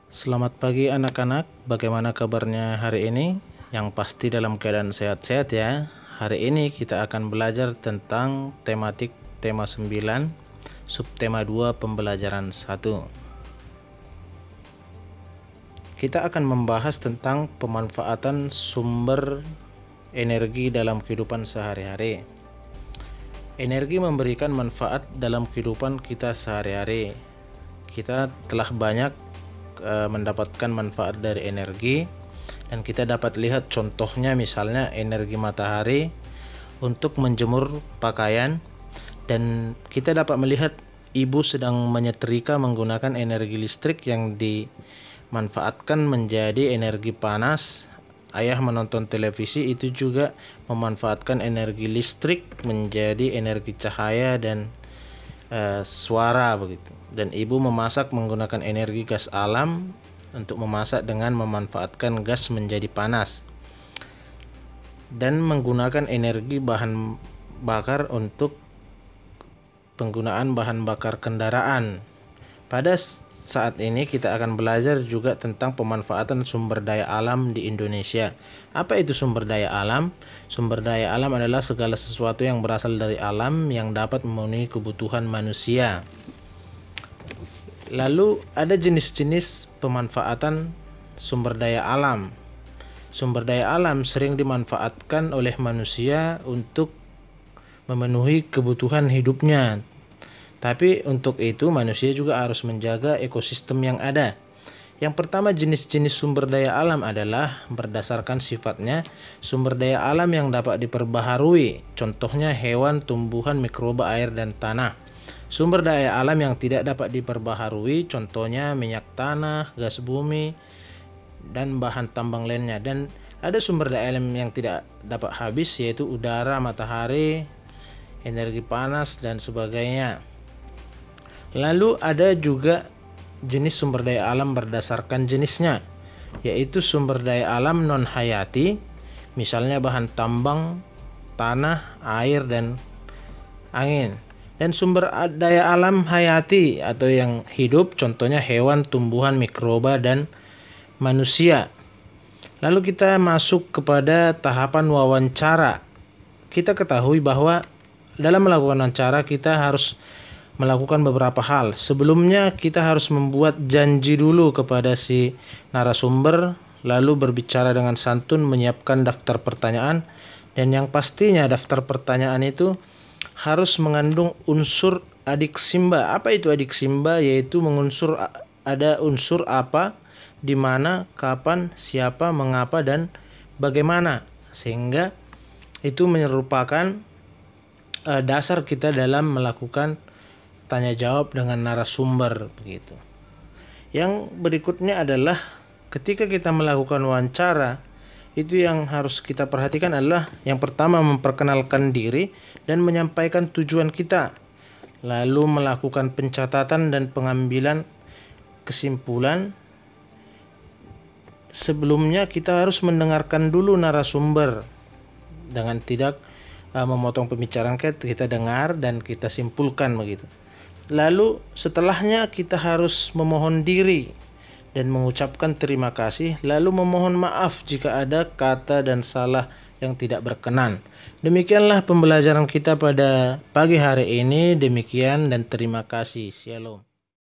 Selamat pagi anak-anak, bagaimana kabarnya hari ini? Yang pasti dalam keadaan sehat-sehat ya. Hari ini kita akan belajar tentang tematik tema 9, subtema 2 pembelajaran 1. Kita akan membahas tentang pemanfaatan sumber energi dalam kehidupan sehari-hari. Energi memberikan manfaat dalam kehidupan kita sehari-hari. Kita telah banyak mendapatkan manfaat dari energi, dan kita dapat lihat contohnya, misalnya energi matahari untuk menjemur pakaian, dan kita dapat melihat ibu sedang menyetrika menggunakan energi listrik yang dimanfaatkan menjadi energi panas. Ayah menonton televisi, itu juga memanfaatkan energi listrik menjadi energi cahaya dan suara begitu. Dan ibu memasak menggunakan energi gas alam untuk memasak dengan memanfaatkan gas menjadi panas, dan menggunakan energi bahan bakar untuk penggunaan bahan bakar kendaraan. Pada saat ini kita akan belajar juga tentang pemanfaatan sumber daya alam di Indonesia. Apa itu sumber daya alam? Sumber daya alam adalah segala sesuatu yang berasal dari alam yang dapat memenuhi kebutuhan manusia. Lalu ada jenis-jenis pemanfaatan sumber daya alam. Sumber daya alam sering dimanfaatkan oleh manusia untuk memenuhi kebutuhan hidupnya. Tapi untuk itu manusia juga harus menjaga ekosistem yang ada. Yang pertama, jenis-jenis sumber daya alam adalah berdasarkan sifatnya sumber daya alam yang dapat diperbaharui. Contohnya hewan, tumbuhan, mikroba, air, dan tanah. Sumber daya alam yang tidak dapat diperbaharui, contohnya minyak tanah, gas bumi, dan bahan tambang lainnya. Dan ada sumber daya alam yang tidak dapat habis, yaitu udara, matahari, energi panas, dan sebagainya. Lalu ada juga jenis sumber daya alam berdasarkan jenisnya, yaitu sumber daya alam non hayati, misalnya bahan tambang, tanah, air, dan angin. Dan sumber daya alam hayati atau yang hidup, contohnya hewan, tumbuhan, mikroba, dan manusia. Lalu kita masuk kepada tahapan wawancara. Kita ketahui bahwa dalam melakukan wawancara kita harus melakukan beberapa hal. Sebelumnya kita harus membuat janji dulu kepada si narasumber, lalu berbicara dengan santun, menyiapkan daftar pertanyaan, dan yang pastinya daftar pertanyaan itu harus mengandung unsur adiksimba. Apa itu adiksimba? Yaitu ada unsur apa, di mana, kapan, siapa, mengapa, dan bagaimana, sehingga itu merupakan dasar kita dalam melakukan tanya jawab dengan narasumber begitu. Yang berikutnya adalah ketika kita melakukan wawancara, itu yang harus kita perhatikan adalah yang pertama memperkenalkan diri dan menyampaikan tujuan kita, lalu melakukan pencatatan dan pengambilan kesimpulan. Sebelumnya kita harus mendengarkan dulu narasumber dengan tidak memotong pembicaraan, kita dengar dan kita simpulkan begitu. Lalu setelahnya kita harus memohon diri dan mengucapkan terima kasih, lalu memohon maaf jika ada kata dan salah yang tidak berkenan. Demikianlah pembelajaran kita pada pagi hari ini. Demikian dan terima kasih. Shalom.